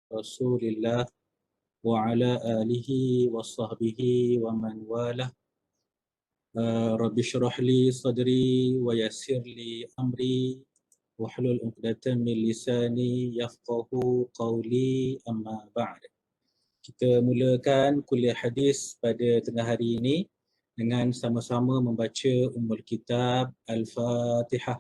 Rasulillah wa ala alihi wa sahbihi wa man walah. Rabbi syrah li sadri wa yassir li amri wahlul 'uqdatam min lisani yafqahu qawli, amma ba'd. Kita mulakan kuliah hadis pada tengah hari ini dengan sama-sama membaca Ummul Kitab Al-Fatihah.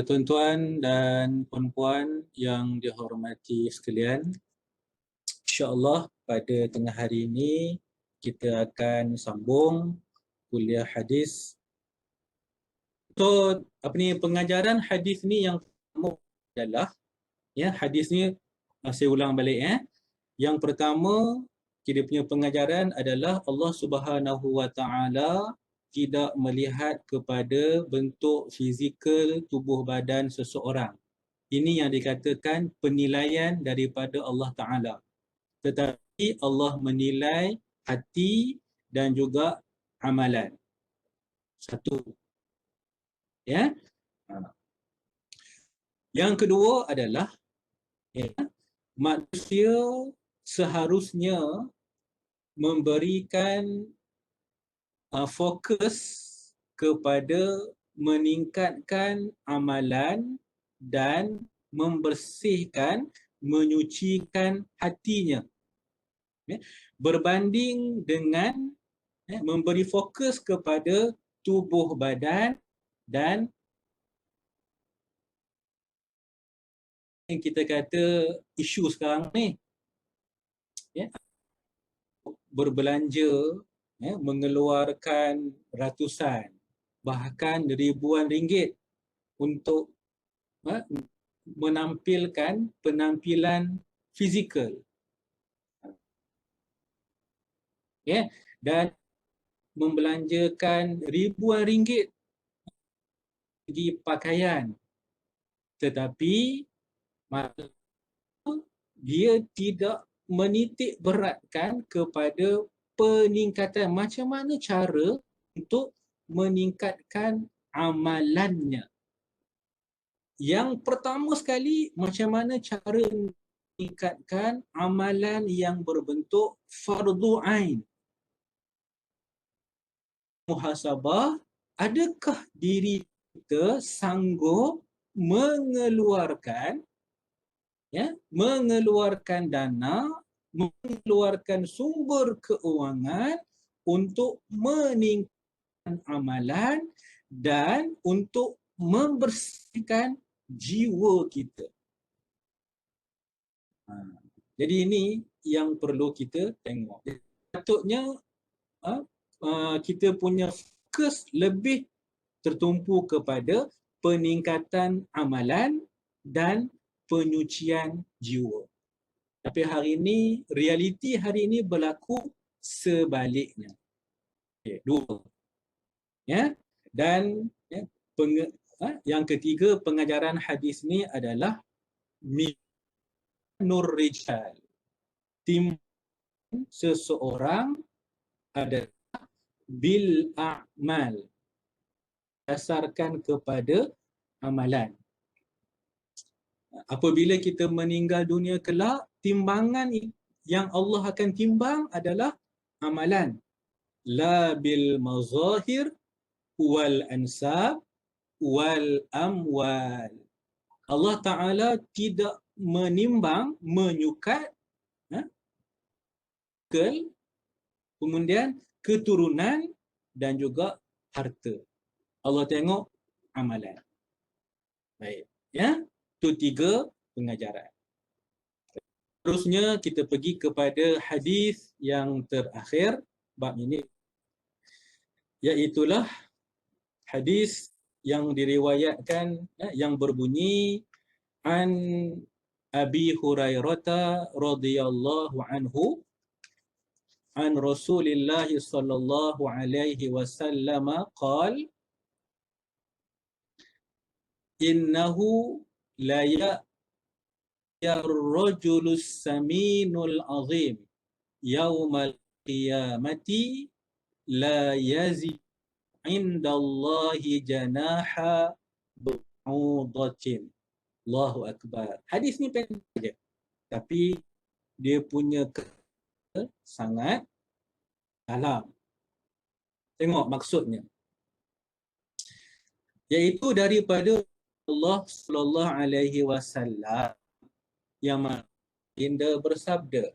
Tuan-tuan dan puan-puan yang dihormati sekalian, insya-Allah pada tengah hari ini kita akan sambung kuliah hadis. So, pengajaran hadis ni yang pertama adalah hadis ni saya ulang balik. Yang pertama, kita punya pengajaran adalah Allah Subhanahu Wa Taala tidak melihat kepada bentuk fizikal tubuh badan seseorang. Ini yang dikatakan penilaian daripada Allah Ta'ala. Tetapi Allah menilai hati dan juga amalan. Satu. Yang kedua adalah manusia seharusnya memberikan fokus kepada meningkatkan amalan dan membersihkan, menyucikan hatinya, berbanding dengan memberi fokus kepada tubuh badan dan yang kita kata isu sekarang ni, berbelanja, mengeluarkan ratusan bahkan ribuan ringgit untuk menampilkan penampilan fizikal, dan membelanjakan ribuan ringgit bagi pakaian, tetapi dia tidak menitik beratkan kepada peningkatan macam mana cara untuk meningkatkan amalannya. Yang pertama sekali, macam mana cara meningkatkan amalan yang berbentuk fardu ain. Muhasabah, adakah diri kita sanggup mengeluarkan dana, mengeluarkan sumber keuangan untuk meningkatkan amalan dan untuk membersihkan jiwa kita. Jadi ini yang perlu kita tengok. Patutnya kita punya fokus lebih tertumpu kepada peningkatan amalan dan penyucian jiwa. Tapi hari ini, realiti hari ini berlaku sebaliknya. Dua. Dan yang ketiga, pengajaran hadis ni adalah minur rijal. Tim seseorang adalah bil a'mal, dasarkan kepada amalan. Apabila kita meninggal dunia kelak, timbangan yang Allah akan timbang adalah amalan. La bil mazahir wal ansab wal amwal. Allah Ta'ala tidak menimbang, menyukat kemudian keturunan dan juga harta. Allah tengok amalan. Baik, itu 3 pengajaran. Terusnya kita pergi kepada hadis yang terakhir bab ini, iaitulah hadis yang diriwayatkan yang berbunyi an Abi Hurairah radhiyallahu anhu an Rasulillah sallallahu alaihi wasallam qala innahu la yarrajulus saminul azim yaumal qiyamati la yazid indallahi janaha ba'udatin. Allahu Akbar. Hadis ni pendek je, tapi dia punya sangat dalam. Tengok maksudnya. Iaitu daripada Allah sallallahu alaihi wasallam yang baginda bersabda,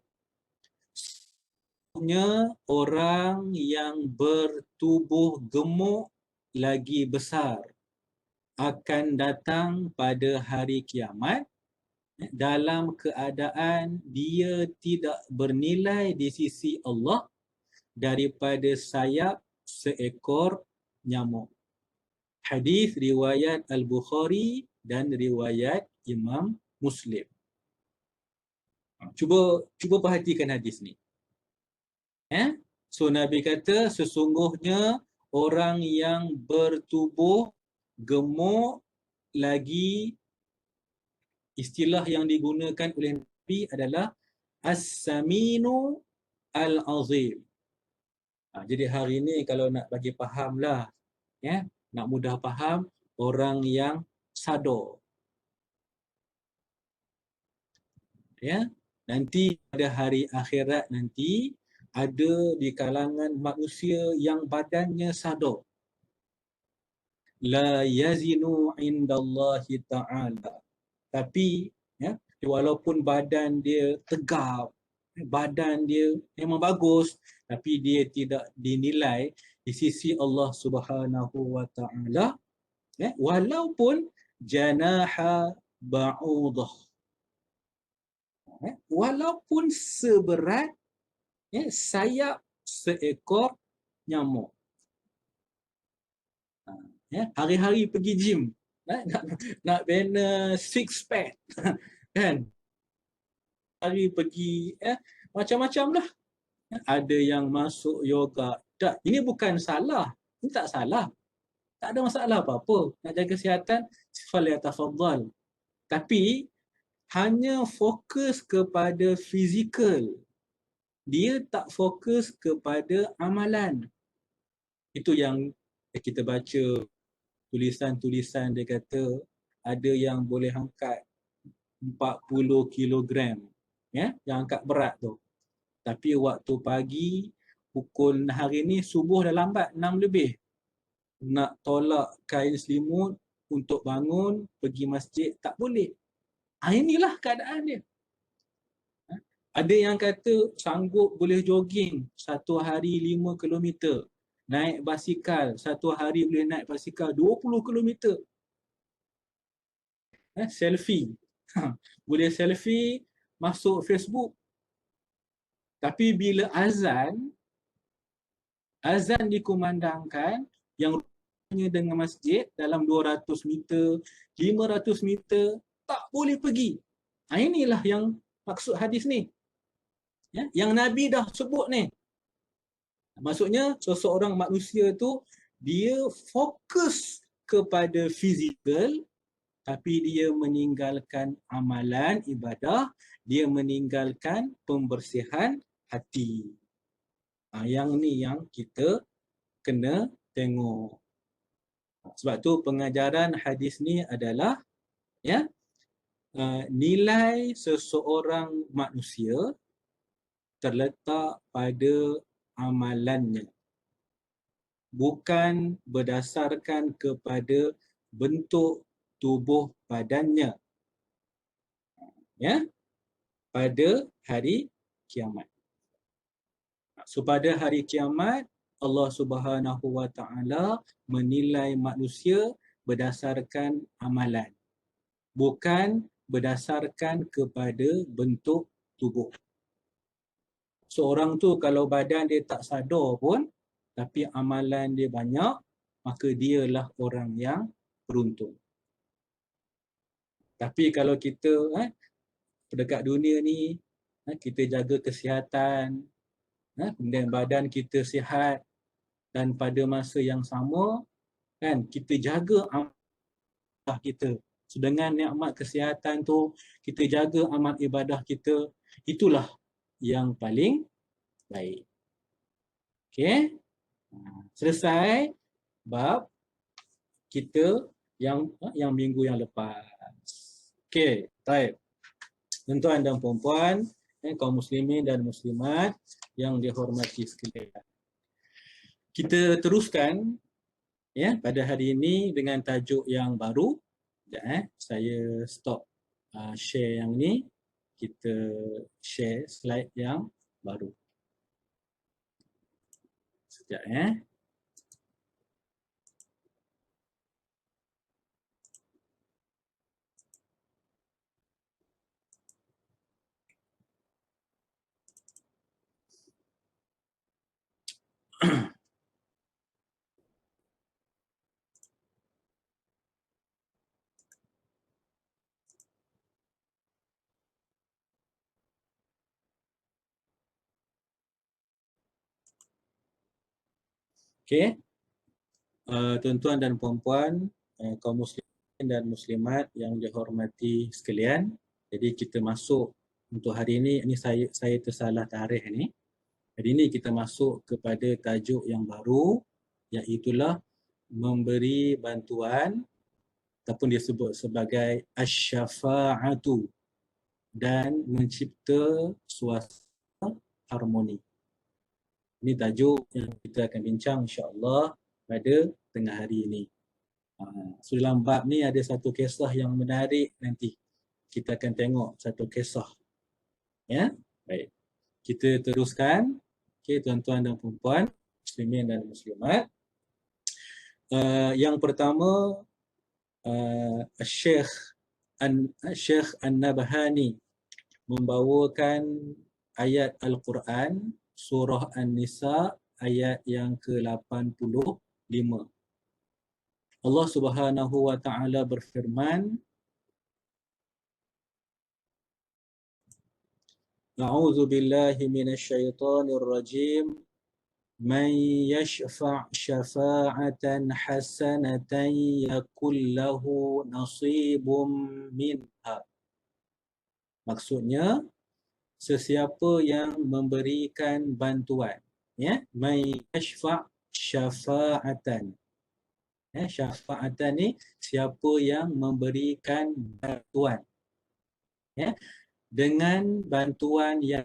orang yang bertubuh gemuk lagi besar akan datang pada hari kiamat dalam keadaan dia tidak bernilai di sisi Allah daripada sayap seekor nyamuk. Hadis riwayat Al-Bukhari dan riwayat Imam Muslim. Cuba perhatikan hadis ni. So Nabi kata sesungguhnya orang yang bertubuh gemuk lagi, istilah yang digunakan oleh Nabi adalah as-saminu al-azim. Jadi hari ni kalau nak bagi faham lah, nak mudah faham, orang yang sadar. Nanti pada hari akhirat nanti ada di kalangan manusia yang badannya sadar. La yazinu indallahi ta'ala. Tapi walaupun badan dia tegap, badan dia memang bagus, tapi dia tidak dinilai di sisi Allah Subhanahu wa ta'ala, walaupun janaha ba'udah, walaupun seberat sayap seekor nyamuk. Hari-hari pergi gym, nak bina six pack kan, hari pergi macam-macam lah. Ada yang masuk yoga. Tak, ini bukan salah, ini tak salah, tak ada masalah apa-apa. Nak jaga kesihatan, falyatafaddal. Tapi hanya fokus kepada fizikal, dia tak fokus kepada amalan. Itu yang kita baca tulisan-tulisan, dia kata ada yang boleh angkat 40 kilogram, yang angkat berat tu. Tapi waktu pagi, pukul hari ni subuh dah lambat 6 lebih, nak tolak kain selimut untuk bangun pergi masjid tak boleh. Inilah keadaan dia. Ada yang kata sanggup boleh jogging satu hari 5 kilometer, naik basikal satu hari boleh naik basikal 20 kilometer. Selfie. Boleh selfie masuk Facebook. Tapi bila azan dikumandangkan, yang rupanya dengan masjid dalam 200 meter, 500 meter, tak boleh pergi. Inilah yang maksud hadis ni. Yang Nabi dah sebut ni. Maksudnya seseorang manusia tu dia fokus kepada fizikal, tapi dia meninggalkan amalan ibadah, dia meninggalkan pembersihan hati. Yang ni yang kita kena tengok. Sebab tu pengajaran hadis ni adalah nilai seseorang manusia terletak pada amalannya, bukan berdasarkan kepada bentuk tubuh badannya pada hari kiamat. So pada hari kiamat Allah Subhanahu wa ta'ala menilai manusia berdasarkan amalan, bukan berdasarkan kepada bentuk tubuh. Seorang tu kalau badan dia tak sadar pun, tapi amalan dia banyak, maka dialah orang yang beruntung. Tapi kalau kita dekat dunia ni, kita jaga kesihatan, kemudian badan kita sihat, dan pada masa yang sama kan kita jaga amal kita. So, dengan nikmat kesihatan tu kita jaga amal ibadah kita, itulah yang paling baik. Okey. Selesai bab kita yang minggu yang lepas. Okey, baik. Tuan-tuan dan puan-puan, kaum muslimin dan muslimat yang dihormati sekalian. Kita teruskan pada hari ini dengan tajuk yang baru. Saya stop share yang ni. Kita share slide yang baru. Sekejap Okey. Tuan-tuan dan puan-puan, kaum muslimin dan muslimat yang dihormati sekalian. Jadi kita masuk untuk hari ini saya tersalah tarikh ni. Hari ini kita masuk kepada tajuk yang baru, iaitulah memberi bantuan ataupun disebut sebagai asy-syafa'atu dan mencipta suasana harmoni. Ini tajuk yang kita akan bincang insya-Allah pada tengah hari ini. So dalam bab ni ada satu kisah yang menarik nanti. Kita akan tengok satu kisah. Ya, baik. Kita teruskan. Okey, tuan-tuan dan puan-puan, muslimin dan muslimat. Yang pertama, Syekh An-Nabhani membawakan ayat Al-Quran surah An-Nisa ayat yang ke-85. Allah Subhanahu wa taala berfirman, A'udzu billahi minasyaitonir rajim. Man yashfa' syafa'atan hasanatan yakul lahu nasibum minha. Maksudnya, sesiapa yang memberikan bantuan, man yashfa' syafa'atan. Syafa'atan ni siapa yang memberikan bantuan. Dengan bantuan yang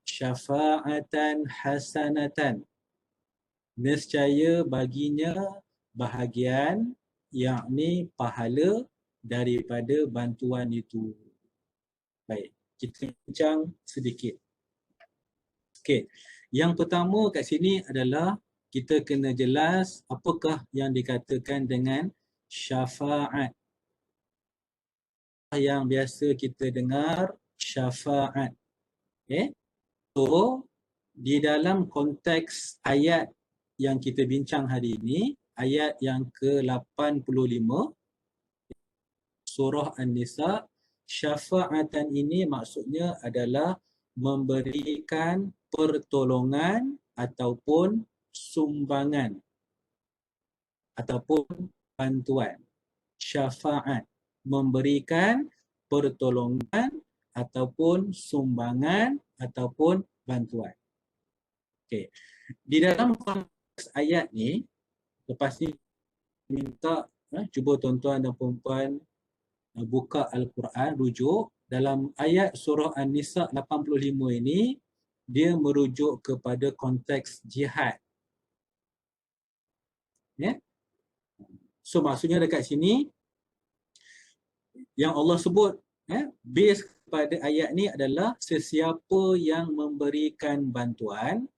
syafa'atan hasanatan, nescaya baginya bahagian, yakni pahala daripada bantuan itu. Baik, kita bincang sedikit. Okey, yang pertama kat sini adalah kita kena jelas apakah yang dikatakan dengan syafa'at. Yang biasa kita dengar syafa'at. So, di dalam konteks ayat yang kita bincang hari ini, ayat yang ke-85 surah An-Nisa, syafa'atan ini maksudnya adalah memberikan pertolongan ataupun sumbangan ataupun bantuan. Syafa'at, memberikan pertolongan ataupun sumbangan ataupun bantuan. Okey. Di dalam konteks ayat ni, lepas ni minta cuba tuan-tuan dan puan-puan buka Al-Quran, rujuk dalam ayat surah An-Nisa 85 ini, dia merujuk kepada konteks jihad. So maksudnya dekat sini yang Allah sebut base kepada ayat ni adalah sesiapa yang memberikan bantuan,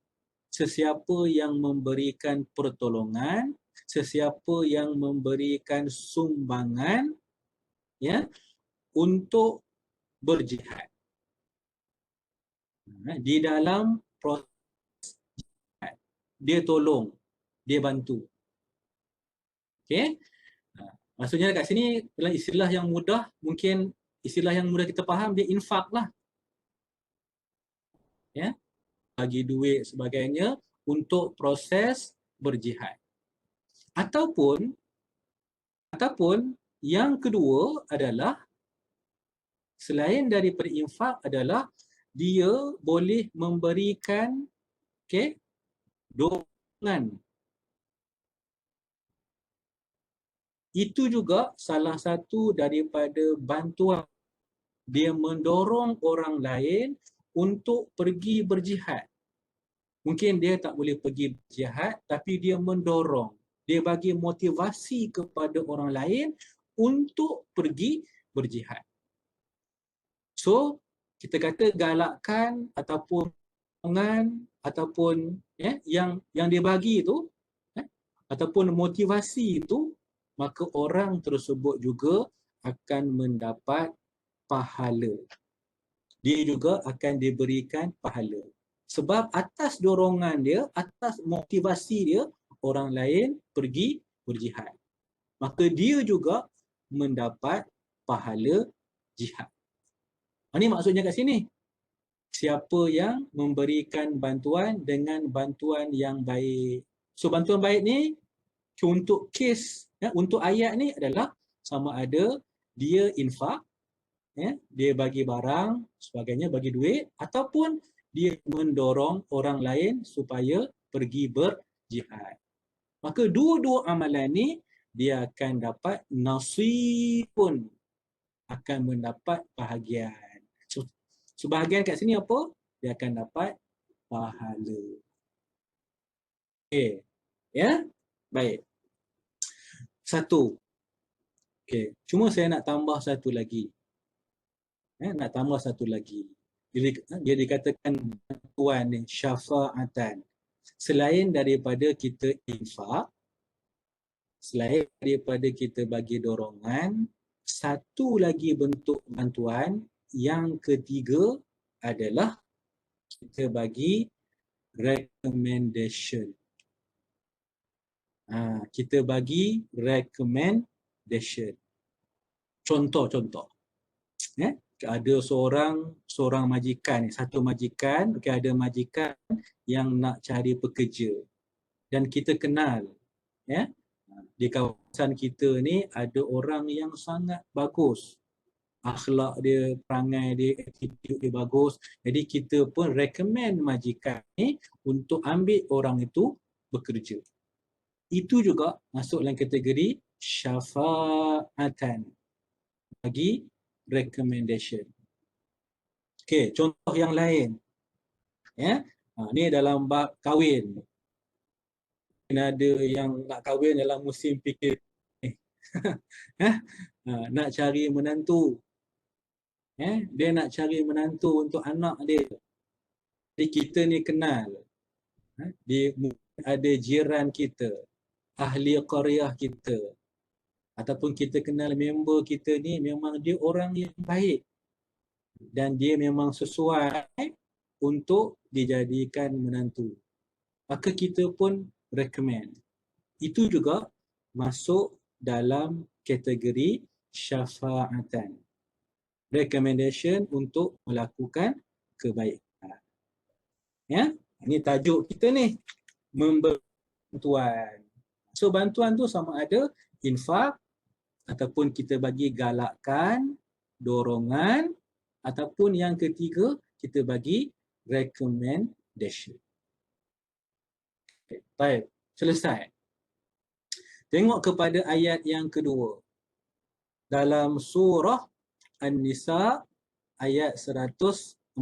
sesiapa yang memberikan pertolongan, sesiapa yang memberikan sumbangan untuk berjihad. Di dalam proses jihad, dia tolong, dia bantu. Okey? Maksudnya kat sini dalam istilah yang mudah mungkin istilah yang mudah kita faham, dia infak lah. Ya, bagi duit sebagainya untuk proses berjihad. Ataupun yang kedua adalah selain daripada infak adalah dia boleh memberikan dorongan. Itu juga salah satu daripada bantuan. Dia mendorong orang lain untuk pergi berjihad. Mungkin dia tak boleh pergi berjihad, tapi dia mendorong. Dia bagi motivasi kepada orang lain untuk pergi berjihad. So, kita kata galakkan ataupun dorongan ataupun yang dia bagi itu ataupun motivasi itu, maka orang tersebut juga akan mendapat pahala. Dia juga akan diberikan pahala. Sebab atas dorongan dia, atas motivasi dia, orang lain pergi berjihad. Maka dia juga mendapat pahala jihad. Ini maksudnya kat sini. Siapa yang memberikan bantuan dengan bantuan yang baik. So bantuan baik ni untuk kes, untuk ayat ni adalah sama ada dia infak, dia bagi barang sebagainya, bagi duit, ataupun dia mendorong orang lain supaya pergi berjihad. Maka dua-dua amalan ni dia akan dapat nasibun, akan mendapat bahagian. So bahagian kat sini apa? Dia akan dapat pahala. Okey. Ya? Baik. Satu. Okey, cuma saya nak tambah satu lagi. Nak tambah satu lagi. Dia dikatakan bantuan ni syafa'atan. Selain daripada kita infak, selain daripada kita bagi dorongan, satu lagi bentuk bantuan yang ketiga adalah kita bagi recommendation. Kita bagi recommendation. Contoh. Ada seorang majikan, satu majikan, ada majikan yang nak cari pekerja dan kita kenal, di kawasan kita ni ada orang yang sangat bagus, akhlak dia, perangai dia, attitude dia bagus, jadi kita pun recommend majikan ni untuk ambil orang itu bekerja. Itu juga masuk dalam kategori syafa'atan, bagi recommendation. Okey, contoh yang lain. Ni dalam bab kahwin. Ada yang nak kahwin dalam musim PKP. Nak cari menantu. Dia nak cari menantu untuk anak dia. Jadi kita ni kenal. Dia ada jiran kita, ahli qaryah kita, ataupun kita kenal member kita ni memang dia orang yang baik dan dia memang sesuai untuk dijadikan menantu. Maka kita pun recommend. Itu juga masuk dalam kategori syafa'atan. Recommendation untuk melakukan kebaikan. Ini tajuk kita ni, memberi bantuan. So bantuan tu sama ada infak, ataupun kita bagi galakkan, dorongan, ataupun yang ketiga kita bagi recommendation. Baik, selesai. Tengok kepada ayat yang kedua. Dalam surah An-Nisa ayat 114.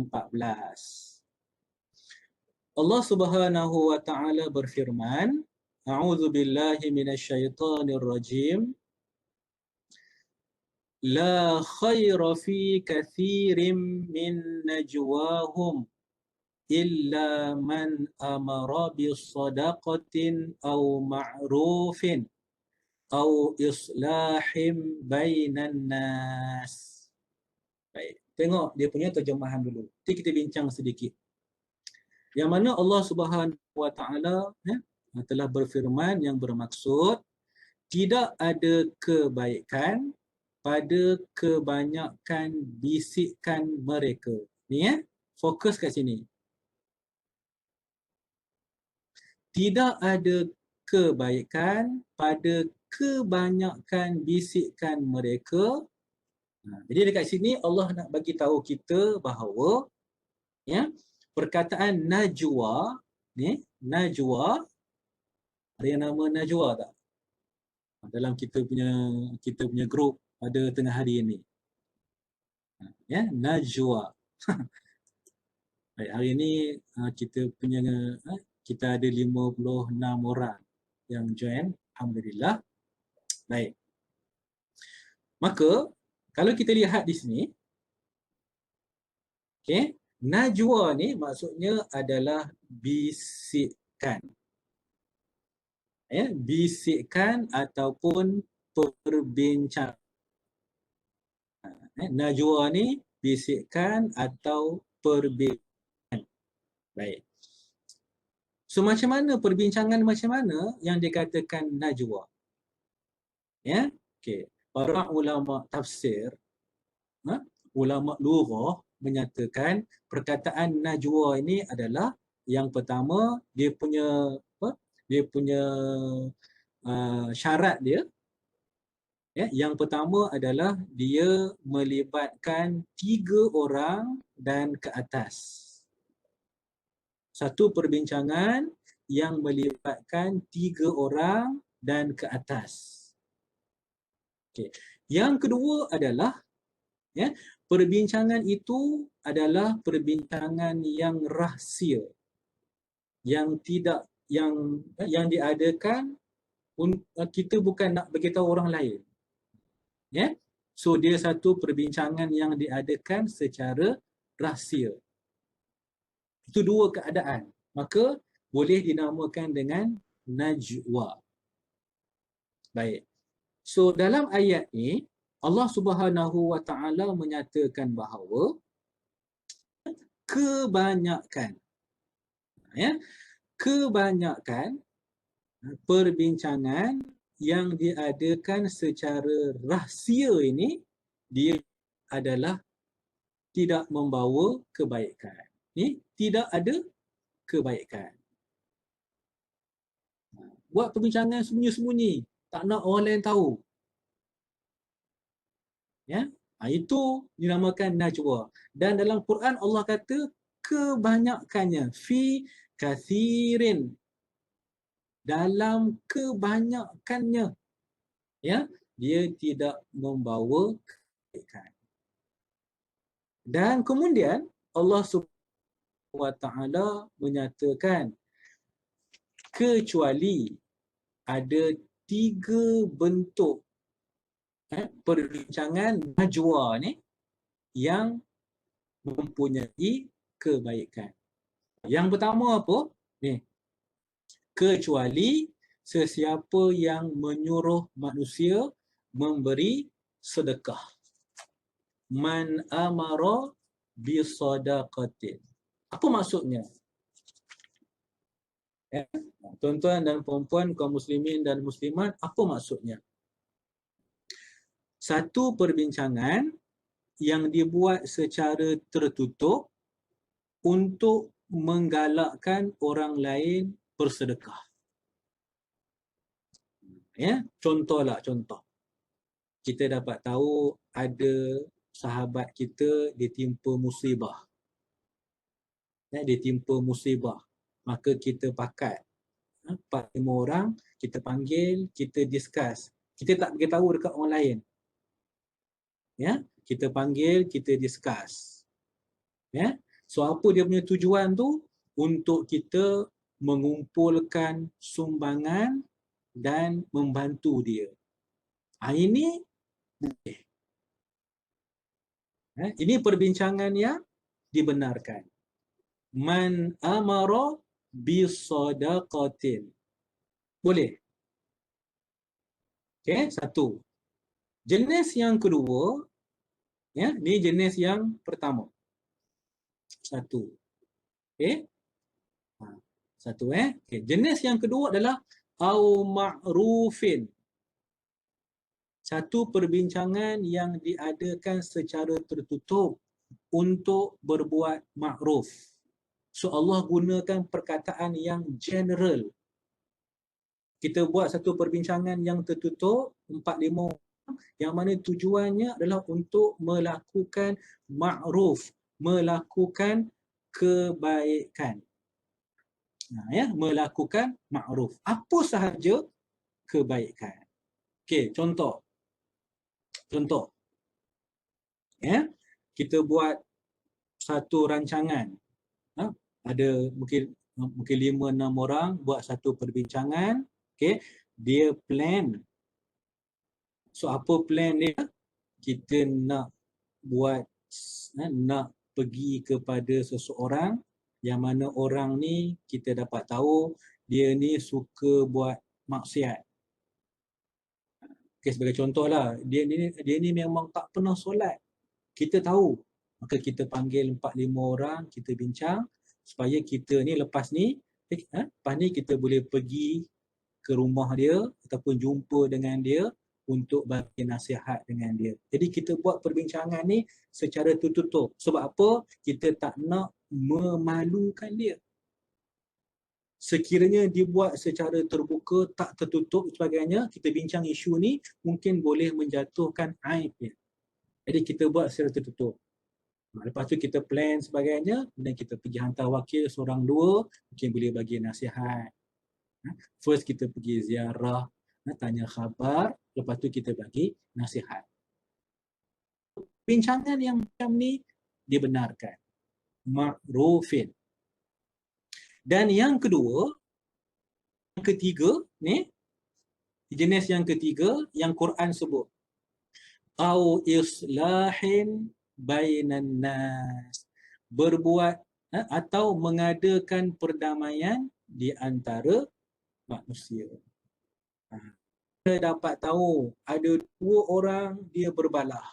Allah Subhanahu wa taala berfirman, A'udzu billahi minasyaitonir rajim. La khaira fi katsirin min najwahum illa man amara bisadaqatin aw ma'rufin aw islahim bainan nas. Baik, tengok dia punya terjemahan dulu. Nanti kita bincang sedikit. Yang mana Allah Subhanahu wa taala telah berfirman yang bermaksud tidak ada kebaikan pada kebanyakan bisikan mereka. Ni ya, fokus kat sini. Tidak ada kebaikan pada kebanyakan bisikan mereka. Jadi dekat sini Allah nak bagi tahu kita bahawa ya, perkataan najwa ni, najwa, ada yang nama najwa tak? Dalam kita punya grup pada tengah hari ini. Ya, najwa. Baik, hari ini kita ada 56 orang yang join, alhamdulillah. Baik. Maka kalau kita lihat di sini, okey, najwa ni maksudnya adalah bisikan. Ya, bisikan ataupun perbincangan. Najwa ni bisikan atau perbincangan. Baik. So macam mana perbincangan macam mana yang dikatakan najwa? Ya, okey. Para ulama tafsir, ulama lughah menyatakan perkataan najwa ini adalah yang pertama dia punya syarat dia. Ya, yang pertama adalah dia melibatkan 3 orang dan ke atas. Satu perbincangan yang melibatkan 3 orang dan ke atas. Okay. Yang kedua adalah ya, perbincangan itu adalah perbincangan yang rahsia, yang tidak yang diadakan kita bukan nak beritahu orang lain. Ya. So dia satu perbincangan yang diadakan secara rahsia. Itu 2 keadaan. Maka boleh dinamakan dengan najwa. Baik. So dalam ayat ni Allah Subhanahu wa taala menyatakan bahawa kebanyakan perbincangan yang diadakan secara rahsia ini dia adalah tidak membawa kebaikan. Ni tidak ada kebaikan. Buat perbincangan sembunyi-sembunyi, tak nak orang lain tahu. Ya, itu dinamakan najwa. Dan dalam Quran Allah kata kebanyakannya, fi kathirin, dalam kebanyakannya, ya, dia tidak membawa kebaikan. Dan kemudian Allah Subhanahu wa taala menyatakan kecuali ada 3 bentuk perbincangan najwa ni yang mempunyai kebaikan. Yang pertama apa? Ni. Kecuali sesiapa yang menyuruh manusia memberi sedekah. Man amara bisadaqatin. Apa maksudnya? Ya, tuan-tuan dan puan-puan kaum muslimin dan muslimat, apa maksudnya? Satu perbincangan yang dibuat secara tertutup untuk menggalakkan orang lain bersedekah. Ya, contohlah contoh. Kita dapat tahu ada sahabat kita ditimpa musibah. Ya, ditimpa musibah. Maka kita pakat 4-5 orang, kita panggil, kita discuss. Kita tak beritahu dekat orang lain. Ya, kita panggil, kita discuss. Ya, so apa dia punya tujuan tu? Untuk kita mengumpulkan sumbangan dan membantu dia. Ini boleh. Ini perbincangan yang dibenarkan. Man amara bisadaqatin. Boleh. Okey, satu. Jenis yang kedua, ya, ni jenis yang pertama. Satu. Okey. Satu Okay. Jenis yang kedua adalah au ma'rufin. Satu perbincangan yang diadakan secara tertutup untuk berbuat makruf. So Allah gunakan perkataan yang general. Kita buat satu perbincangan yang tertutup 4-5 orang, yang mana tujuannya adalah untuk melakukan makruf, melakukan kebaikan. Melakukan makruf. Apa sahaja kebaikan. Okey, contoh. Kita buat satu rancangan. Ada mungkin 5-6 orang buat satu perbincangan. Okey, dia plan. So apa plan dia? Kita nak buat, nak pergi kepada seseorang yang mana orang ni kita dapat tahu dia ni suka buat maksiat. Okay, sebagai contohlah, dia ni memang tak pernah solat. Kita tahu. Maka kita panggil 4-5 orang, kita bincang supaya kita ni lepas ni kita boleh pergi ke rumah dia ataupun jumpa dengan dia untuk bagi nasihat dengan dia. Jadi kita buat perbincangan ni secara tertutup. Sebab apa? Kita tak nak memalukan dia. Sekiranya dibuat secara terbuka, tak tertutup sebagainya, kita bincang isu ni mungkin boleh menjatuhkan aib dia. Jadi kita buat secara tertutup. Lepas tu kita plan sebagainya, kemudian kita pergi hantar wakil seorang dua, mungkin boleh bagi nasihat. First kita pergi ziarah, tanya khabar, lepas tu kita bagi nasihat. Bincangan yang macam ni dibenarkan. Ma'rufin. Dan yang kedua, yang ketiga ni, jenis yang ketiga yang Quran sebut. Au islahin bainan nas. Berbuat atau mengadakan perdamaian di antara manusia. Kita dapat tahu ada 2 orang dia berbalah.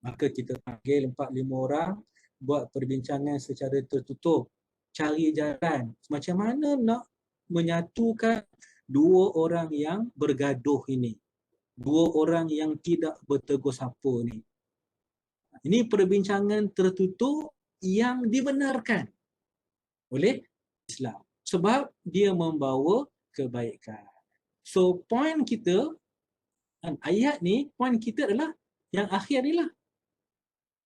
Maka kita panggil 4-5 orang, buat perbincangan secara tertutup. Cari jalan macam mana nak menyatukan 2 orang yang bergaduh ini. 2 orang yang tidak bertegur sapa ni. Ini perbincangan tertutup yang dibenarkan oleh Islam. Sebab dia membawa kebaikan. So point kita, ayat ni, point kita adalah yang akhir ni lah.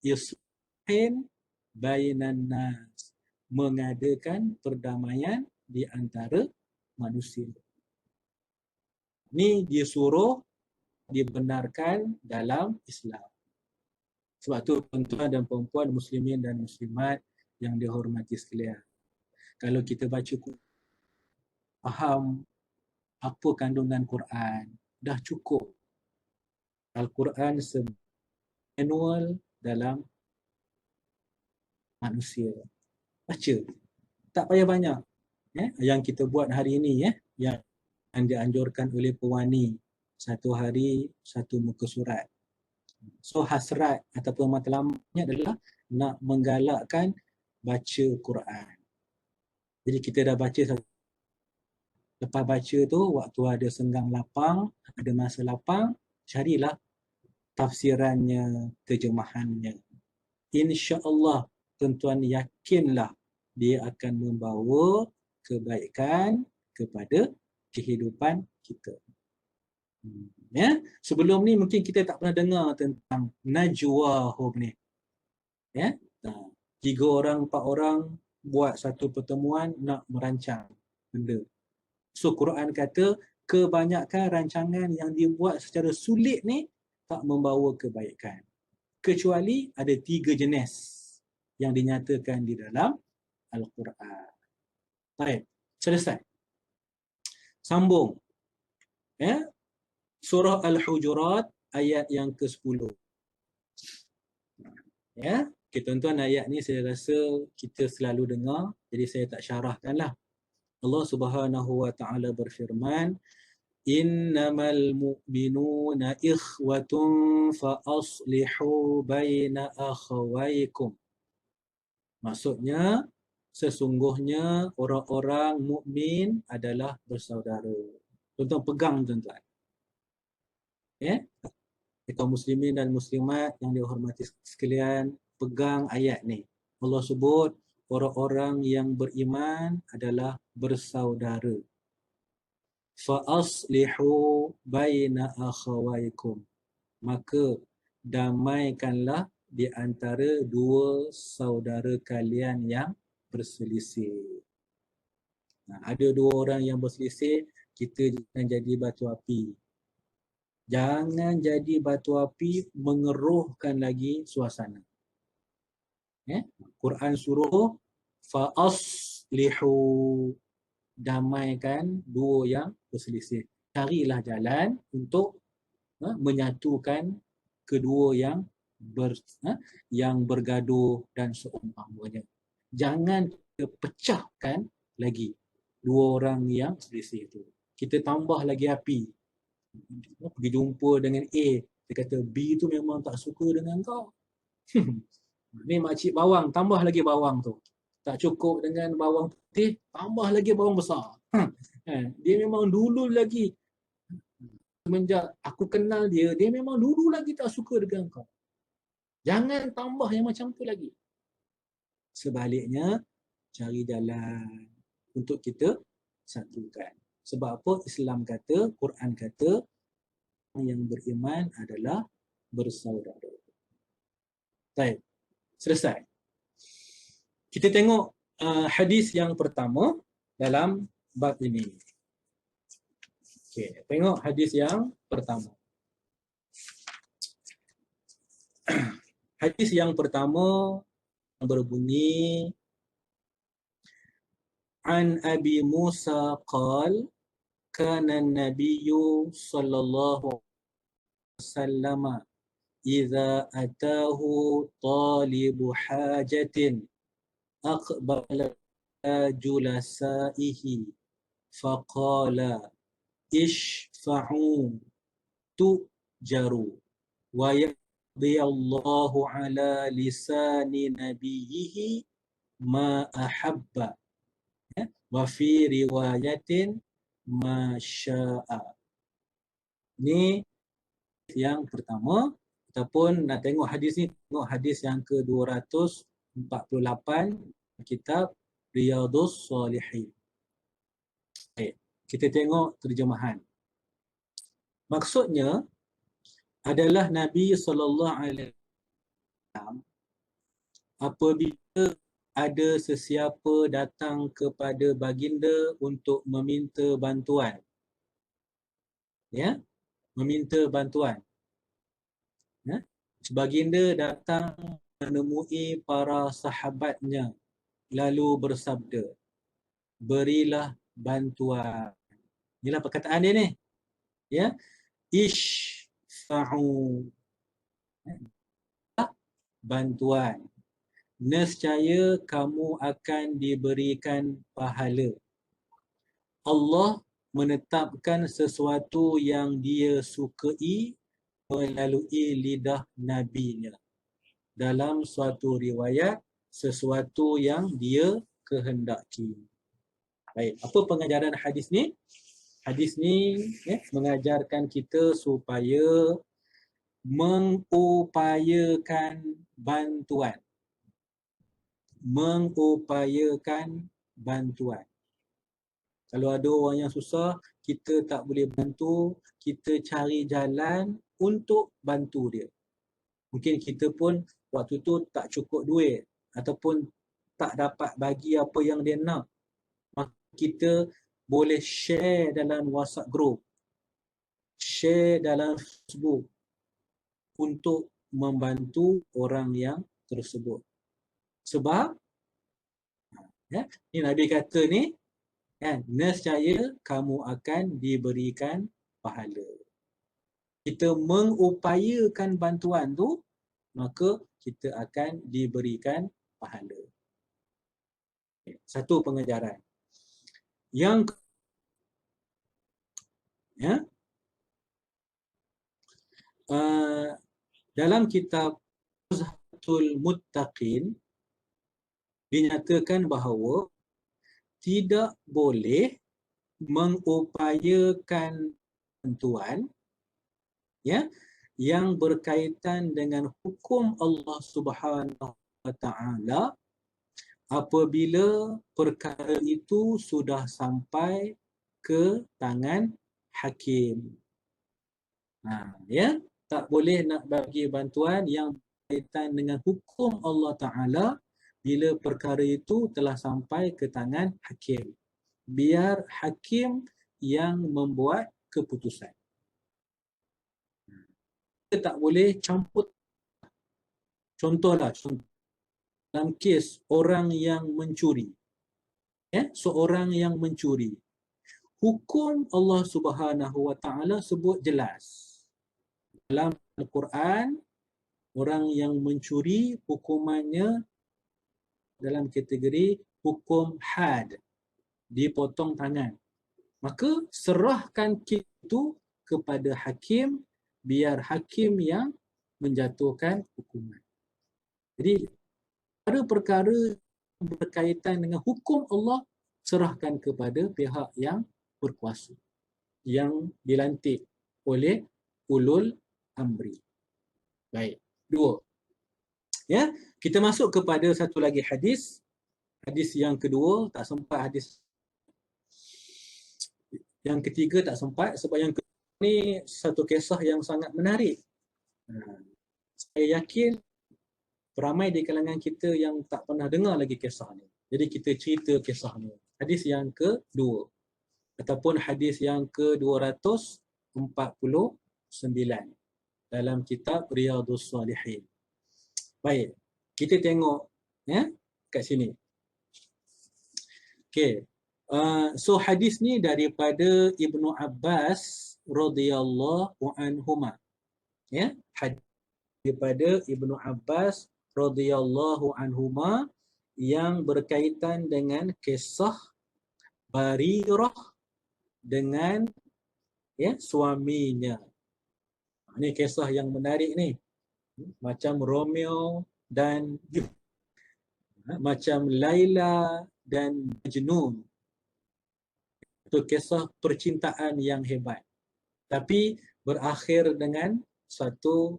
Yuslahin bainan nas. Mengadakan perdamaian di antara manusia. Ini disuruh, dibenarkan dalam Islam. Sebab tu tuan-tuan dan perempuan, muslimin dan muslimat yang dihormati sekalian, kalau kita baca faham apa kandungan Quran, dah cukup. Al-Quran sebagai manual dalam manusia. Baca. Tak payah banyak. Yang kita buat hari ini, yang dianjurkan oleh pewani, 1 hari 1 muka surat. So hasrat ataupun matlamatnya adalah nak menggalakkan baca Quran. Jadi kita dah baca, lepas baca tu waktu ada senggang lapang, ada masa lapang, carilah tafsirannya, terjemahannya. Insya-Allah tuan-tuan yakinlah dia akan membawa kebaikan kepada kehidupan kita. Sebelum ni mungkin kita tak pernah dengar tentang najwa hub ni. 3 orang, 4 orang buat satu pertemuan nak merancang benda. So Quran kata kebanyakan rancangan yang dibuat secara sulit ni tak membawa kebaikan. Kecuali ada 3 jenis yang dinyatakan di dalam Al-Quran. Baik, selesai. Sambung. Surah Al-Hujurat ayat yang ke-10. Okay, tuan-tuan, ayat ni saya rasa kita selalu dengar, jadi saya tak syarahkanlah. Allah Subhanahu wa taala berfirman, innamal mu'minuna ikhwatun fa aslihu baina akhawaykum. Maksudnya, sesungguhnya orang-orang mukmin adalah bersaudara. Tuan-tuan pegang tuan-tuan. Ya, kaum muslimin dan muslimat yang dihormati sekalian, pegang ayat ni. Allah sebut orang-orang yang beriman adalah bersaudara. Fa aslihu baina akhawaykum. Maka damaikanlah di antara dua saudara kalian yang berselisih. Nah, ada dua orang yang berselisih, kita jangan jadi batu api. Jangan jadi batu api mengeruhkan lagi suasana. Quran suruh fa'aslihu, damaikan dua yang berselisih. Carilah jalan untuk menyatukan kedua yang bergaduh dan seumpamanya. Jangan kita pecahkan lagi dua orang yang berselisih itu. Kita tambah lagi api. Pergi jumpa dengan A, dia kata B tu memang tak suka dengan kau. Ni makcik bawang, tambah lagi bawang tu. Tak cukup dengan bawang putih, tambah lagi bawang besar. Dia memang dulu lagi, semenjak aku kenal dia, dia memang dulu lagi tak suka dengan kau. Jangan tambah yang macam tu lagi. Sebaliknya, cari jalan untuk kita satukan. Sebab apa? Islam kata, Quran kata, yang beriman adalah bersaudara. Baik, selesai. Kita tengok hadis yang pertama dalam bab ini. Okey, tengok hadis yang pertama. Hadis yang pertama berbunyi An Abi Musa qal kana an-nabiyyu sallallahu alaihi wasallam idza atahu talibu hajatin aqbala julasaihi faqala ishfa'u tujaru wa yaqdiyallahu ala lisani nabiyhi ma ahabba wa fi riwayatin ma sya'a. Ni yang pertama. Ataupun nak tengok hadis ni, tengok hadis yang ke-248 kitab Riyadhus Salihin. Baik, kita tengok terjemahan. Maksudnya adalah Nabi SAW apabila ada sesiapa datang kepada baginda untuk meminta bantuan. Ya, meminta bantuan. Baginda datang menemui para sahabatnya lalu bersabda, berilah bantuan. Inilah perkataan dia ni. Ya, ishfa'u, bantuan. Nescaya kamu akan diberikan pahala. Allah menetapkan sesuatu yang dia sukai melalui lidah nabinya. Dalam suatu riwayat, sesuatu yang dia kehendaki. Baik, apa pengajaran hadis ni? Hadis ni mengajarkan kita supaya mengupayakan bantuan. Mengupayakan bantuan. Kalau ada orang yang susah, kita tak boleh bantu, kita cari jalan untuk bantu dia. Mungkin kita pun waktu tu tak cukup duit ataupun tak dapat bagi apa yang dia nak. Maka kita boleh share dalam WhatsApp group, share dalam Facebook untuk membantu orang yang tersebut. Sebab ni Nabi kata ni, nescaya kamu akan diberikan pahala. Kita mengupayakan bantuan tu, maka kita akan diberikan pahala. Satu pengajaran. Yang dalam kitab Nuzhatul Muttaqin dinyatakan bahawa tidak boleh mengupayakan bantuan ya, yang berkaitan dengan hukum Allah Subhanahu wa taala apabila perkara itu sudah sampai ke tangan hakim. Ya, tak boleh nak bagi bantuan yang berkaitan dengan hukum Allah Taala bila perkara itu telah sampai ke tangan hakim. Biar hakim yang membuat keputusan. Kita tak boleh campur. Contohlah, dalam kes orang yang mencuri. Ya, seorang yang mencuri. Hukum Allah Subhanahu wa taala sebut jelas. Dalam Al-Quran, orang yang mencuri hukumannya dalam kategori hukum had, dipotong tangan. Maka serahkan kes itu kepada hakim, biar hakim yang menjatuhkan hukuman. Jadi perkara berkaitan dengan hukum Allah, serahkan kepada pihak yang berkuasa, yang dilantik oleh ulul amri. Baik, 2. Ya, kita masuk kepada satu lagi hadis. Hadis yang kedua, tak sempat hadis. Yang ketiga tak sempat sebab yang kedua ni satu kisah yang sangat menarik. Saya yakin ramai di kalangan kita yang tak pernah dengar lagi kisah ni. Jadi kita cerita kisah ni. Hadis yang kedua ataupun hadis yang ke-249 dalam kitab Riyadhus Salihin. Baik, kita tengok ya kat sini. Okey. So hadis ni daripada Ibnu Abbas radhiyallahu anhuma. Ya, hadis daripada Ibnu Abbas radhiyallahu anhuma yang berkaitan dengan kisah Barirah dengan ya suaminya. Ini kisah yang menarik ni. Macam Romeo dan macam Laila dan Majnun. Itu kisah percintaan yang hebat. Tapi berakhir dengan satu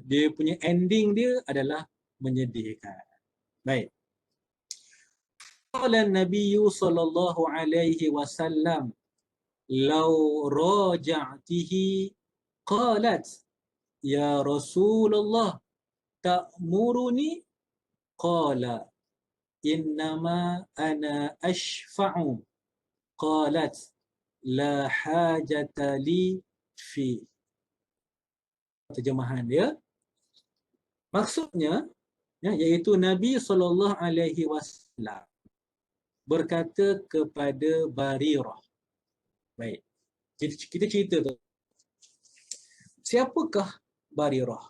dia punya ending dia adalah menyedihkan. Baik. Qala Nabi sallallahu alaihi wasallam law raja'tihi qalat ya Rasulullah ta'muruni qala innama ana ashfa'u qalat la hajata li fi. Terjemahan dia maksudnya ya, iaitu Nabi SAW berkata kepada Barirah. Baik, kita cerita tu. Siapakah Barirah?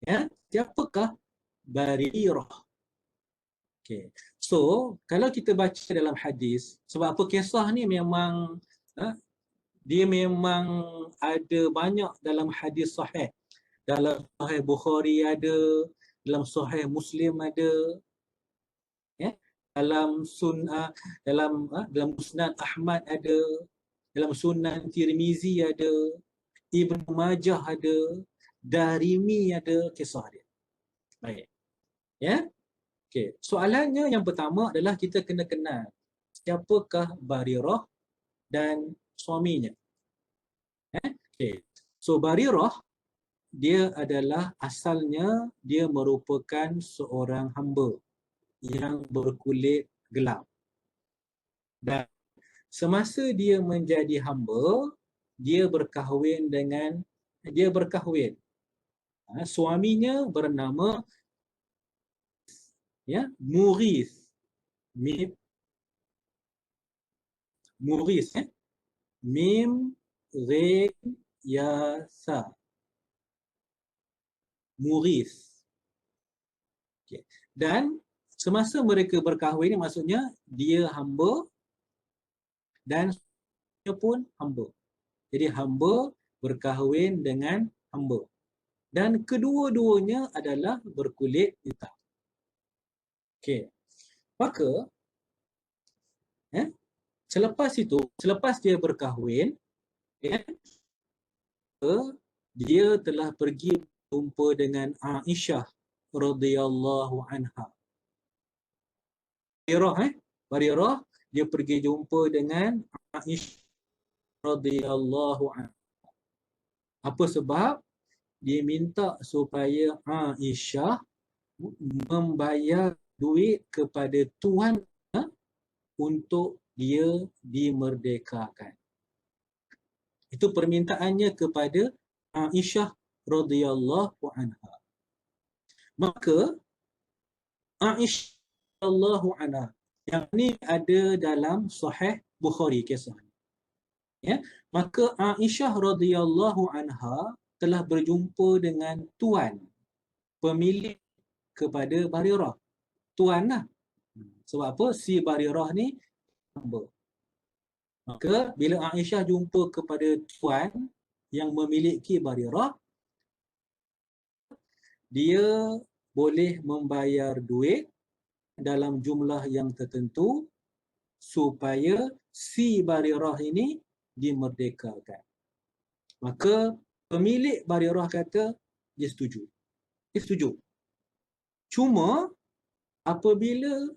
Ya, siapakah Barirah? Okay. So, kalau kita baca dalam hadis, sebab apa kisah ni memang dia memang ada banyak dalam hadis sahih. Dalam Sahih Bukhari ada, dalam Sahih Muslim ada, ya, dalam dalam Musnad Ahmad ada, dalam Sunan Tirmizi ada, Ibn Majah ada, Darimi ada kisah dia. Baik. Ya. Okey, soalannya yang pertama adalah kita kena kenal siapakah Barirah dan suaminya. Okay. So Barirah dia adalah asalnya dia merupakan seorang hamba yang berkulit gelap. Dan semasa dia menjadi hamba, dia berkahwin. Suaminya bernama ya Mughith. Mughith ya. Mim Ghain Ya Sa. Mughith. Okay. Dan semasa mereka berkahwin, maksudnya dia hamba dan dia pun hamba. Jadi hamba berkahwin dengan hamba. Dan kedua-duanya adalah berkulit hitam. Okey. Maka selepas dia berkahwin, Ya. Dia telah pergi jumpa dengan Aisyah radhiyallahu anha. Barirah dia pergi jumpa dengan Aisyah radhiyallahu anha. Apa sebab? Dia minta supaya Aisyah membayar duit kepada tuan untuk dia dimerdekakan. Itu permintaannya kepada Aisyah radhiyallahu anha. Maka Aisyah radhiyallahu anha, yang ni ada dalam Sahih Bukhari kisah ni. Ya, maka Aisyah radhiyallahu anha telah berjumpa dengan tuan pemilik kepada Barirah. Tuan lah. Sebab apa? Si Barirah ni hamba. Maka bila Aisyah jumpa kepada tuan yang memiliki Barirah, dia boleh membayar duit dalam jumlah yang tertentu supaya si Barirah ini dimerdekakan. Maka pemilik Barirah kata dia setuju. Dia setuju. Cuma apabila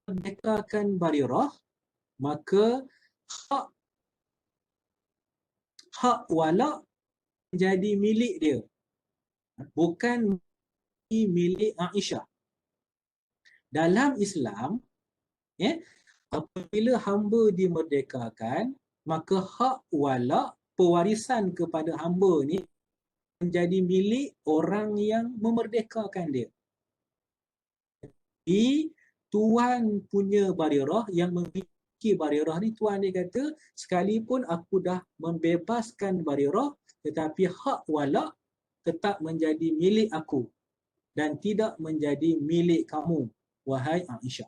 merdekakan Barirah, maka hak walak menjadi milik dia, bukan milik Aisyah. Dalam Islam, ya, apabila hamba dimerdekakan, maka hak walak pewarisan kepada hamba ni menjadi milik orang yang memerdekakan dia. Di tuan punya Barirah, yang memiliki Barirah ni, tuan dia kata, sekalipun aku dah membebaskan Barirah, tetapi hak walak tetap menjadi milik aku dan tidak menjadi milik kamu, wahai Aisyah.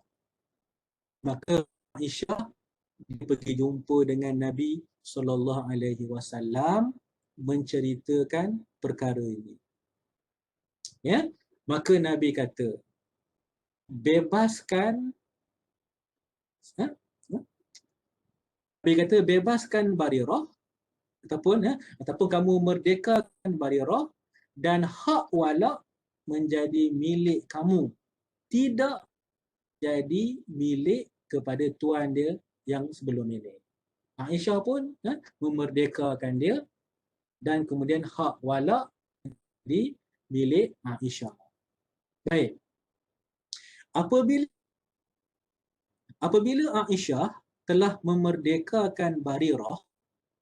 Maka Aisyah pergi jumpa dengan Nabi SAW menceritakan perkara ini. Ya, maka Nabi kata, bebaskan, Nabi kata bebaskan Barirah, ataupun kamu merdekakan Barirah, dan hak walak menjadi milik kamu, tidak jadi milik kepada tuan dia yang sebelum ini. Aisyah pun memerdekakan dia, dan kemudian hak walak di milik Aisyah. Baik. Apabila Aisyah telah memerdekakan Barirah,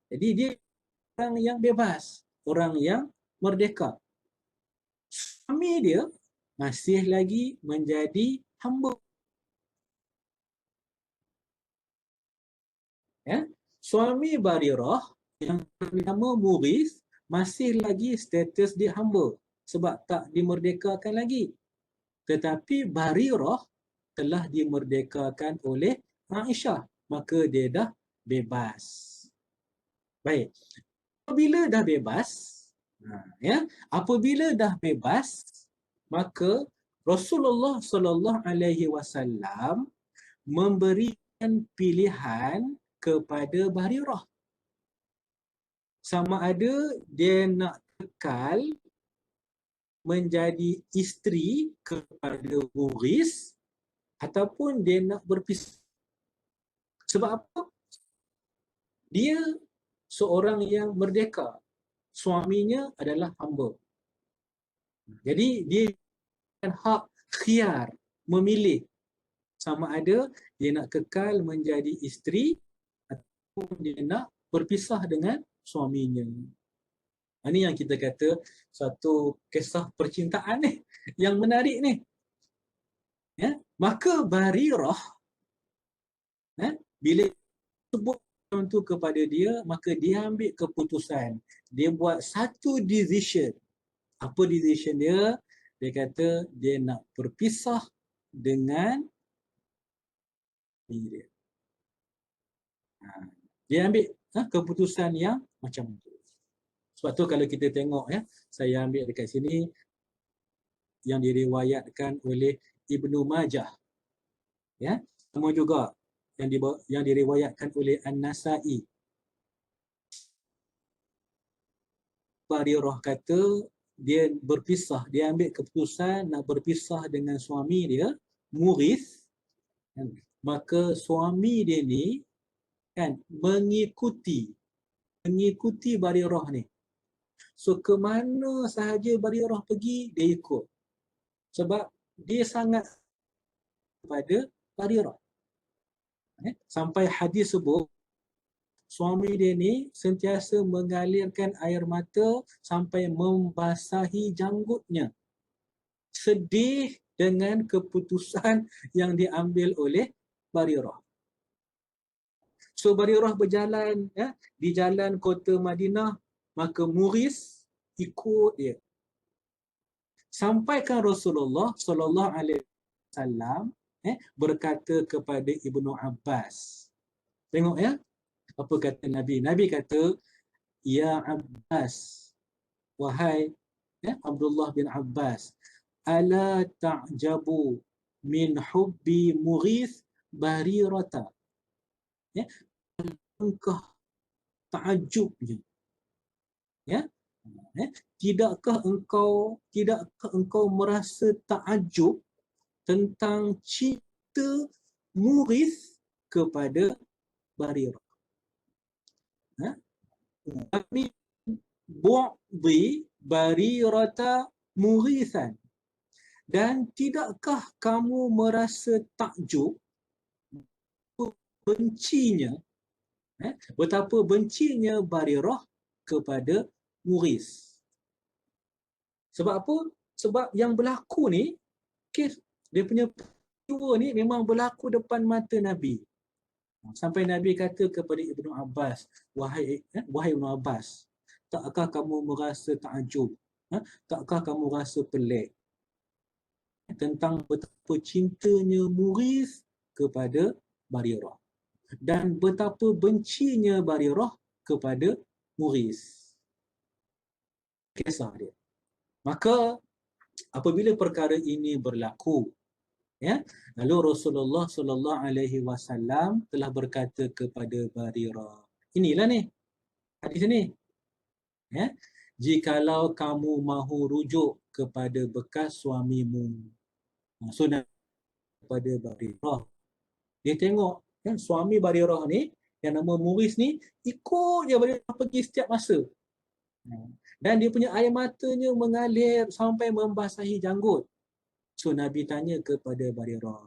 jadi dia orang yang bebas, orang yang merdeka. Suami dia masih lagi menjadi hamba. Ya? Suami Barirah yang bernama Mughis masih lagi status dia hamba sebab tak dimerdekakan lagi. Tetapi Barirah telah dimerdekakan oleh Aisyah, maka dia dah bebas. Baik. Apabila dah bebas, apabila dah bebas, maka Rasulullah SAW memberikan pilihan kepada Barirah, sama ada dia nak kekal menjadi isteri kepada Mughis ataupun dia nak berpisah. Sebab apa? Dia seorang yang merdeka, suaminya adalah hamba. Jadi dia ada hak khiyar, memilih sama ada dia nak kekal menjadi isteri ataupun dia nak berpisah dengan suaminya. Ini yang kita kata satu kisah percintaan ni yang menarik ni. Ya, maka Barirah, bila sebut itu kepada dia, maka dia ambil keputusan. Dia buat satu decision. Apa decision dia? Dia kata dia nak berpisah dengan dia. Dia ambil keputusan yang macam itu. Sebab tu kalau kita tengok, saya ambil dekat sini yang diriwayatkan oleh Ibnu Majah. Ya, sama juga yang diriwayatkan oleh An-Nasa'i Barirah kata dia berpisah, dia ambil keputusan nak berpisah dengan suami dia, Mughith, kan? Maka suami dia ni kan mengikuti Barirah ni. So ke mana sahaja Barirah pergi, dia ikut. Sebab dia sangat kepada Barirah. Sampai hadis sebut suami dia ni sentiasa mengalirkan air mata sampai membasahi janggutnya. Sedih dengan keputusan yang diambil oleh Barirah. So Barirah berjalan di jalan kota Madinah, maka Mughith ikut dia. Sampaikan Rasulullah sallallahu alaihi wasallam berkata kepada Ibnu Abbas. Tengok ya, apa kata Nabi? Nabi kata, "Ya Abbas, wahai Abdullah bin Abbas, ala ta'jabu min hubbi Mughith Barirata." Ya, engkau ta'ajubnya. Ya. Tidakkah engkau merasa takjub tentang cinta Mughith kepada Barirah? Tapi bu'di Barirata Mughithan. Dan tidakkah kamu merasa takjub bencinya, betapa bencinya Barirah kepada Mughith? Sebab apa? Sebab yang berlaku ni, kes dia punya peristiwa ni memang berlaku depan mata Nabi. Sampai Nabi kata kepada Ibnu Abbas, wahai Ibnu Abbas, takkah kamu merasa takjub? Takkah kamu rasa pelik tentang betapa cintanya Mughith kepada Barirah dan betapa bencinya Barirah kepada Mughith? Kisah dia. Maka apabila perkara ini berlaku, lalu Rasulullah sallallahu alaihi wasallam telah berkata kepada Barirah, inilah ni hadis ni, jikalau kamu mahu rujuk kepada bekas suamimu, sunnah kepada Barirah. Dia tengok kan suami Barirah ni yang nama Mughith ni ikut je Barirah pergi setiap masa. Dan dia punya air matanya mengalir sampai membasahi janggut. So Nabi tanya kepada Barirah,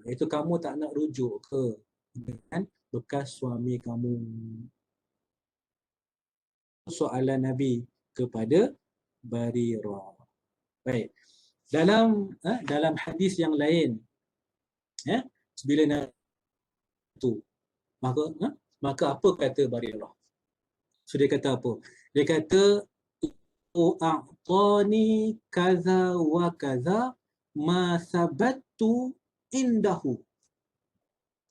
itu kamu tak nak rujuk ke dengan bekas suami kamu? Soalan Nabi kepada Barirah. Baik. Dalam hadis yang lain, bila Nabi itu, maka apa kata Barirah? So dia kata apa? Dia kata, "A'tani kaza wa kaza ma sabattu indahu."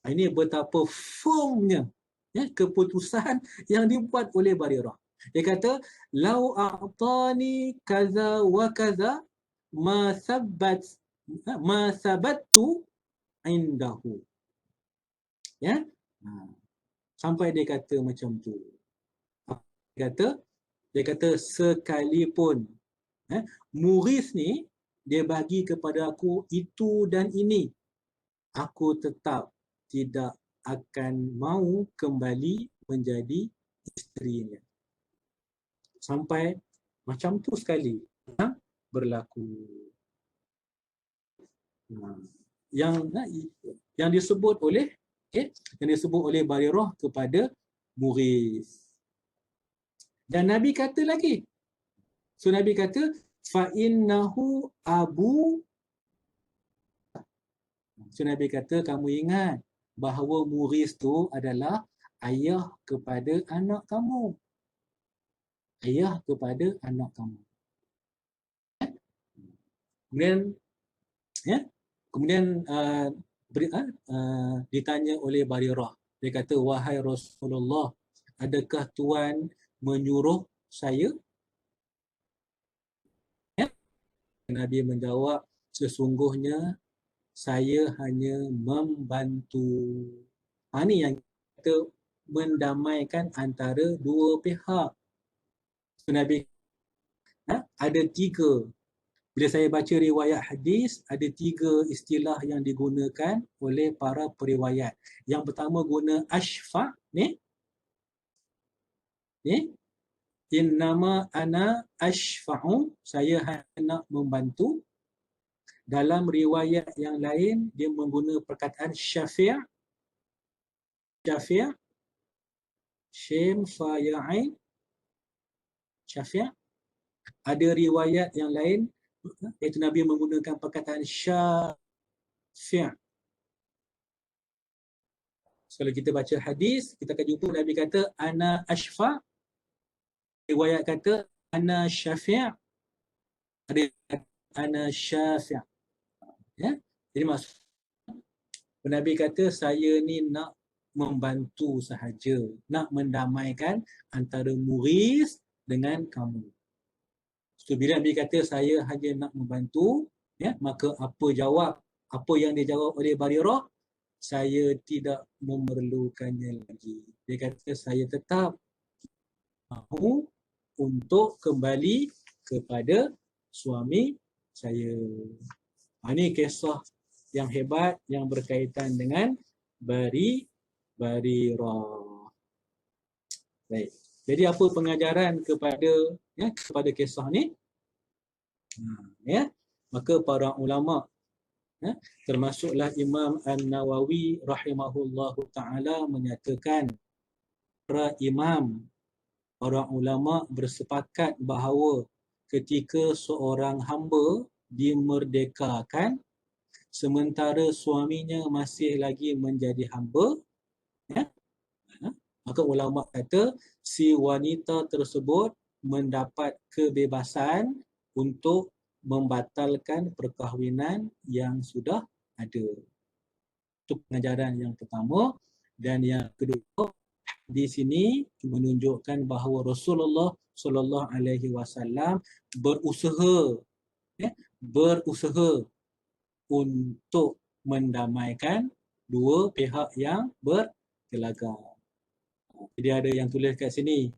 Ini betapa firmnya keputusan yang dibuat oleh Barirah. Dia kata, "Lau a'tani kaza wa kaza ma sabattu indahu." Sampai dia kata macam tu. Dia kata sekalipun Mughith ni dia bagi kepada aku itu dan ini, aku tetap tidak akan mau kembali menjadi isterinya. Sampai macam tu sekali berlaku. Yang disebut oleh Barirah kepada Mughith. Dan Nabi kata lagi. So Nabi kata, fa innahu abu. So Nabi kata, kamu ingat bahawa Mughith tu adalah ayah kepada anak kamu. Ayah kepada anak kamu. Kemudian ditanya oleh Barirah. Dia kata, wahai Rasulullah, adakah Tuan menyuruh saya? Nabi menjawab, sesungguhnya saya hanya membantu. Ini yang kita mendamaikan antara dua pihak. Nabi ada 3. Bila saya baca riwayat hadis, ada 3 istilah yang digunakan oleh para periwayat. Yang pertama guna ashfa' ni. Innama ana ashfa'u, saya hendak membantu. Dalam riwayat yang lain dia menggunakan perkataan syafi'. Syafi', shin fa ya ain. Syafi'. Ada riwayat yang lain iaitu Nabi menggunakan perkataan syafi'. Kalau kita baca hadis, kita akan jumpa Nabi kata ana ashfa'. Riwayat kata ana syafi'. Ada ana syafi'. Ya? Jadi maksud Nabi kata saya ni nak membantu sahaja, nak mendamaikan antara Mughis dengan kamu. So bila Nabi kata saya hanya nak membantu, ya, maka apa yang dijawab oleh Barirah, saya tidak memerlukannya lagi. Dia kata saya tetap mahu untuk kembali kepada suami saya. Ini kisah yang hebat yang berkaitan dengan Barirah. Baik. Jadi apa pengajaran kepada kisah ni? Ya, maka para ulama, termasuklah Imam An-Nawawi rahimahullahu taala menyatakan para imam, para ulama bersepakat bahawa ketika seorang hamba dimerdekakan sementara suaminya masih lagi menjadi hamba, ya, maka ulama kata si wanita tersebut mendapat kebebasan untuk membatalkan perkahwinan yang sudah ada. Itu pengajaran yang pertama. Dan yang kedua, di sini menunjukkan bahawa Rasulullah sallallahu alaihi wasallam berusaha untuk mendamaikan dua pihak yang bergelagak. Jadi ada yang tulis kat sini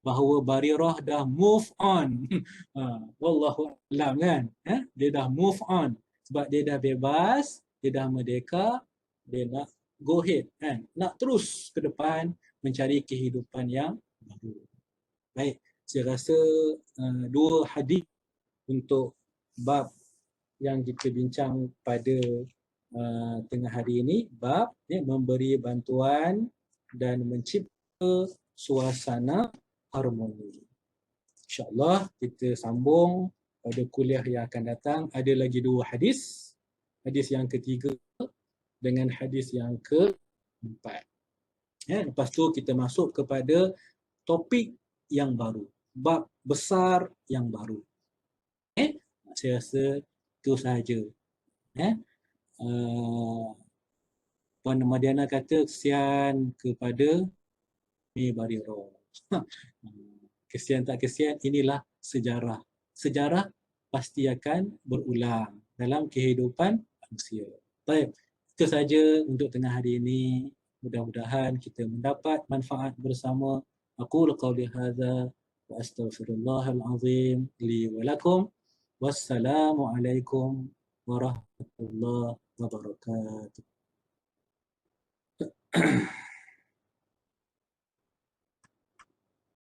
bahawa Barirah dah move on. Wallahu a'lam kan. Dia dah move on sebab dia dah bebas, dia dah merdeka, dia nak go ahead kan. Nak terus ke depan mencari kehidupan yang baru. Baik, saya rasa 2 hadis untuk bab yang kita bincang pada tengah hari ini, bab memberi bantuan dan mencipta suasana harmoni. InsyaAllah kita sambung pada kuliah yang akan datang. Ada lagi 2 hadis. Hadis yang ketiga dengan hadis yang keempat. Lepas tu kita masuk kepada topik yang baru. Bab besar yang baru. Saya rasa itu sahaja. Puan Madiana kata kesian kepada Barirah. Kesian tak kesian, inilah sejarah. Sejarah pasti akan berulang dalam kehidupan manusia. Baik, itu saja untuk tengah hari ini. Mudah-mudahan kita mendapat manfaat bersama. Aqulu qawli hadza wa astaghfirullahal azim li wa lakum. Wassalamualaikum warahmatullahi wabarakatuh.